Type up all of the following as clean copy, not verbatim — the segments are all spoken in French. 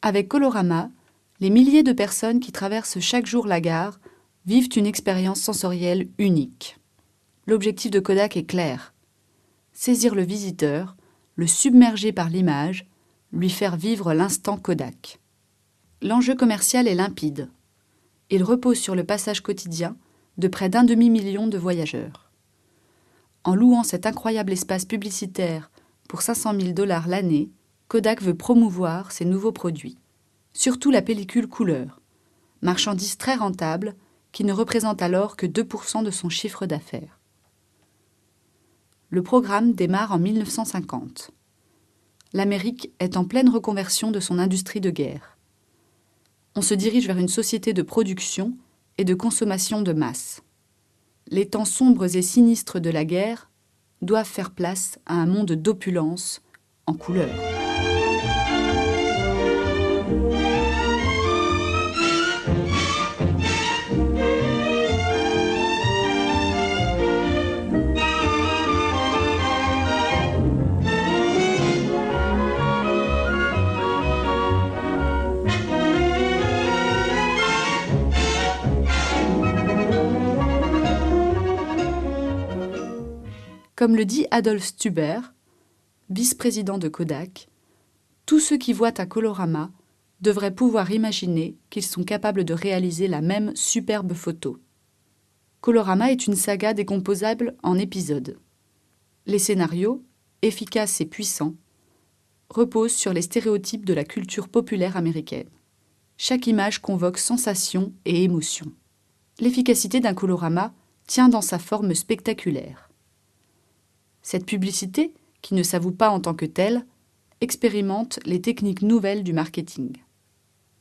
Avec Colorama, les milliers de personnes qui traversent chaque jour la gare vivent une expérience sensorielle unique. L'objectif de Kodak est clair: saisir le visiteur, le submerger par l'image, lui faire vivre l'instant Kodak. L'enjeu commercial est limpide. Il repose sur le passage quotidien de près d'1 demi-million de voyageurs. En louant cet incroyable espace publicitaire pour 500 000 $ l'année, Kodak veut promouvoir ses nouveaux produits, surtout la pellicule couleur, marchandise très rentable qui ne représente alors que 2% de son chiffre d'affaires. Le programme démarre en 1950. L'Amérique est en pleine reconversion de son industrie de guerre. On se dirige vers une société de production et de consommation de masse. Les temps sombres et sinistres de la guerre doivent faire place à un monde d'opulence en couleur. Comme le dit Adolphe Stuber, vice-président de Kodak, tous ceux qui voient un Colorama devraient pouvoir imaginer qu'ils sont capables de réaliser la même superbe photo. Colorama est une saga décomposable en épisodes. Les scénarios, efficaces et puissants, reposent sur les stéréotypes de la culture populaire américaine. Chaque image convoque sensation et émotion. L'efficacité d'un Colorama tient dans sa forme spectaculaire. Cette publicité, qui ne s'avoue pas en tant que telle, expérimente les techniques nouvelles du marketing.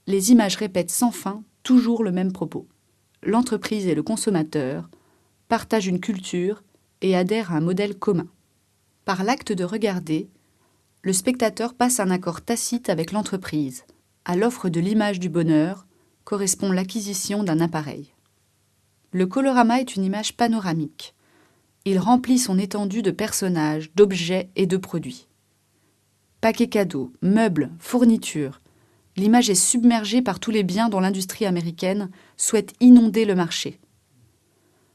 Les images répètent sans fin toujours le même propos. L'entreprise et le consommateur partagent une culture et adhèrent à un modèle commun. Par l'acte de regarder, le spectateur passe un accord tacite avec l'entreprise. À l'offre de l'image du bonheur correspond l'acquisition d'un appareil. Le Colorama est une image panoramique. Il remplit son étendue de personnages, d'objets et de produits. Paquets cadeaux, meubles, fournitures, l'image est submergée par tous les biens dont l'industrie américaine souhaite inonder le marché.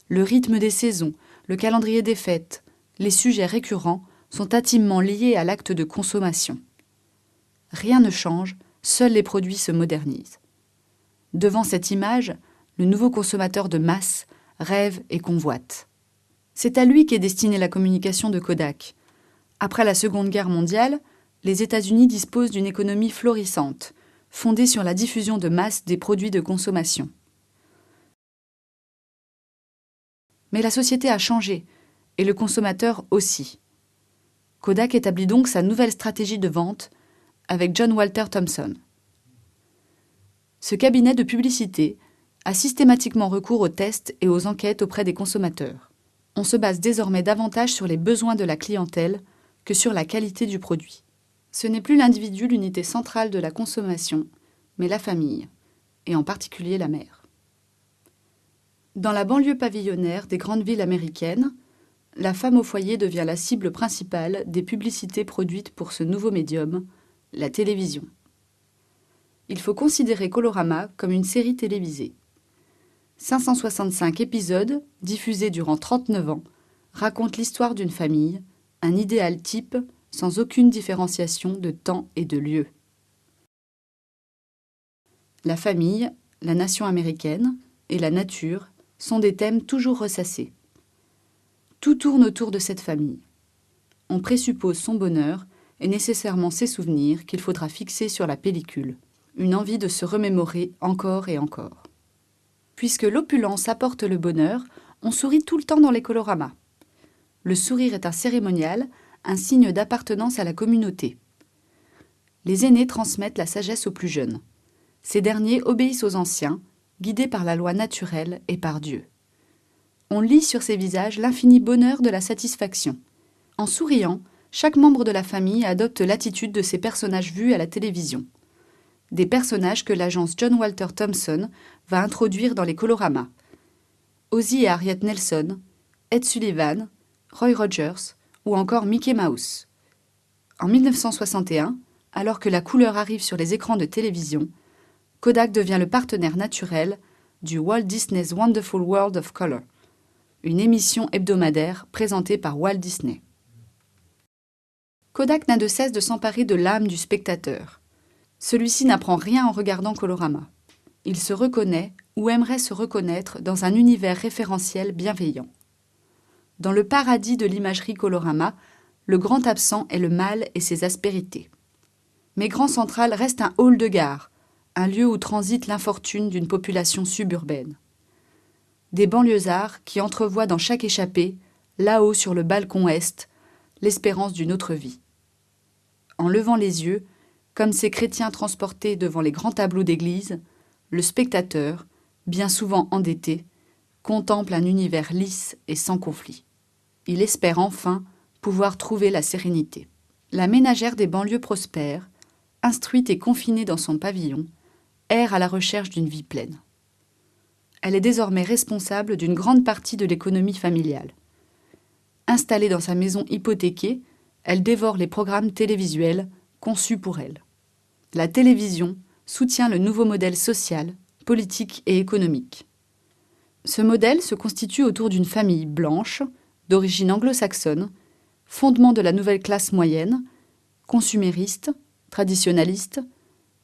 Le rythme des saisons, le calendrier des fêtes, les sujets récurrents sont intimement liés à l'acte de consommation. Rien ne change, seuls les produits se modernisent. Devant cette image, le nouveau consommateur de masse rêve et convoite. C'est à lui qu'est destinée la communication de Kodak. Après la Seconde Guerre mondiale, les États-Unis disposent d'une économie florissante, fondée sur la diffusion de masse des produits de consommation. Mais la société a changé, et le consommateur aussi. Kodak établit donc sa nouvelle stratégie de vente avec John Walter Thompson. Ce cabinet de publicité a systématiquement recours aux tests et aux enquêtes auprès des consommateurs. On se base désormais davantage sur les besoins de la clientèle que sur la qualité du produit. Ce n'est plus l'individu l'unité centrale de la consommation, mais la famille, et en particulier la mère. Dans la banlieue pavillonnaire des grandes villes américaines, la femme au foyer devient la cible principale des publicités produites pour ce nouveau médium, la télévision. Il faut considérer Colorama comme une série télévisée. 565 épisodes, diffusés durant 39 ans, racontent l'histoire d'une famille, un idéal type, sans aucune différenciation de temps et de lieu. La famille, la nation américaine et la nature sont des thèmes toujours ressassés. Tout tourne autour de cette famille. On présuppose son bonheur et nécessairement ses souvenirs qu'il faudra fixer sur la pellicule, une envie de se remémorer encore et encore. Puisque l'opulence apporte le bonheur, on sourit tout le temps dans les coloramas. Le sourire est un cérémonial, un signe d'appartenance à la communauté. Les aînés transmettent la sagesse aux plus jeunes. Ces derniers obéissent aux anciens, guidés par la loi naturelle et par Dieu. On lit sur ces visages l'infini bonheur de la satisfaction. En souriant, chaque membre de la famille adopte l'attitude de ces personnages vus à la télévision. Des personnages que l'agence John Walter Thompson va introduire dans les coloramas. Ozzie et Harriet Nelson, Ed Sullivan, Roy Rogers ou encore Mickey Mouse. En 1961, alors que la couleur arrive sur les écrans de télévision, Kodak devient le partenaire naturel du Walt Disney's Wonderful World of Color, une émission hebdomadaire présentée par Walt Disney. Kodak n'a de cesse de s'emparer de l'âme du spectateur. Celui-ci n'apprend rien en regardant Colorama. Il se reconnaît ou aimerait se reconnaître dans un univers référentiel bienveillant. Dans le paradis de l'imagerie Colorama, le grand absent est le mal et ses aspérités. Mais Grand Central reste un hall de gare, un lieu où transite l'infortune d'une population suburbaine. Des banlieusards qui entrevoient dans chaque échappée, là-haut sur le balcon est, l'espérance d'une autre vie. En levant les yeux, comme ces chrétiens transportés devant les grands tableaux d'église, le spectateur, bien souvent endetté, contemple un univers lisse et sans conflit. Il espère enfin pouvoir trouver la sérénité. La ménagère des banlieues prospères, instruite et confinée dans son pavillon, erre à la recherche d'une vie pleine. Elle est désormais responsable d'une grande partie de l'économie familiale. Installée dans sa maison hypothéquée, elle dévore les programmes télévisuels conçus pour elle. La télévision soutient le nouveau modèle social, politique et économique. Ce modèle se constitue autour d'une famille blanche, d'origine anglo-saxonne, fondement de la nouvelle classe moyenne, consumériste, traditionnaliste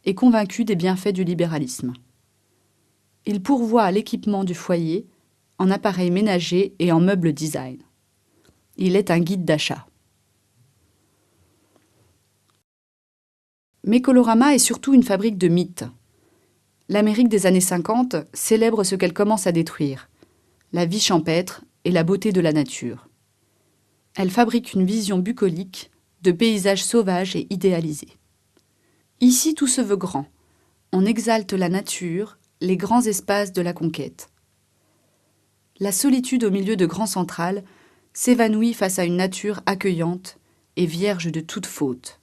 et convaincue des bienfaits du libéralisme. Il pourvoit à l'équipement du foyer, en appareils ménagers et en meubles design. Il est un guide d'achat. Mais Colorama est surtout une fabrique de mythes. L'Amérique des années 50 célèbre ce qu'elle commence à détruire, la vie champêtre et la beauté de la nature. Elle fabrique une vision bucolique de paysages sauvages et idéalisés. Ici, tout se veut grand. On exalte la nature, les grands espaces de la conquête. La solitude au milieu de Grand Central s'évanouit face à une nature accueillante et vierge de toute faute.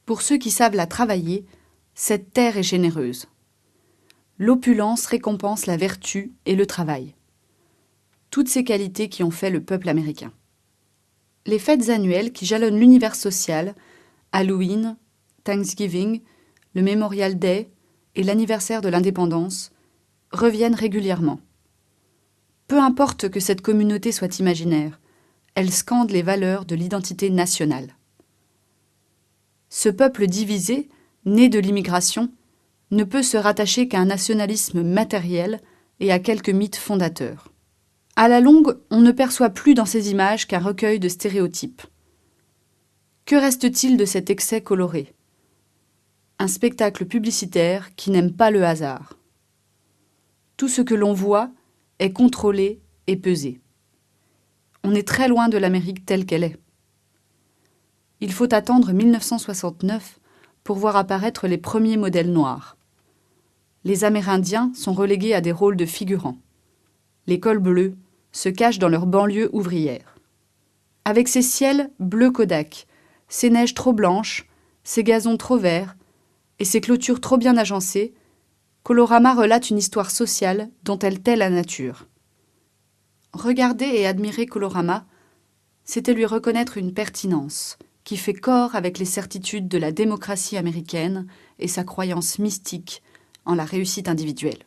Pour ceux qui savent la travailler, cette terre est généreuse. L'opulence récompense la vertu et le travail. Toutes ces qualités qui ont fait le peuple américain. Les fêtes annuelles qui jalonnent l'univers social, Halloween, Thanksgiving, le Memorial Day et l'anniversaire de l'indépendance, reviennent régulièrement. Peu importe que cette communauté soit imaginaire, elle scande les valeurs de l'identité nationale. Ce peuple divisé, né de l'immigration, ne peut se rattacher qu'à un nationalisme matériel et à quelques mythes fondateurs. À la longue, on ne perçoit plus dans ces images qu'un recueil de stéréotypes. Que reste-t-il de cet excès coloré ? Un spectacle publicitaire qui n'aime pas le hasard. Tout ce que l'on voit est contrôlé et pesé. On est très loin de l'Amérique telle qu'elle est. Il faut attendre 1969 pour voir apparaître les premiers modèles noirs. Les Amérindiens sont relégués à des rôles de figurants. Les cols bleus se cachent dans leurs banlieues ouvrières. Avec ses ciels bleu Kodak, ses neiges trop blanches, ses gazons trop verts et ses clôtures trop bien agencées, Colorama relate une histoire sociale dont elle tait la nature. Regarder et admirer Colorama, c'était lui reconnaître une pertinence qui fait corps avec les certitudes de la démocratie américaine et sa croyance mystique en la réussite individuelle.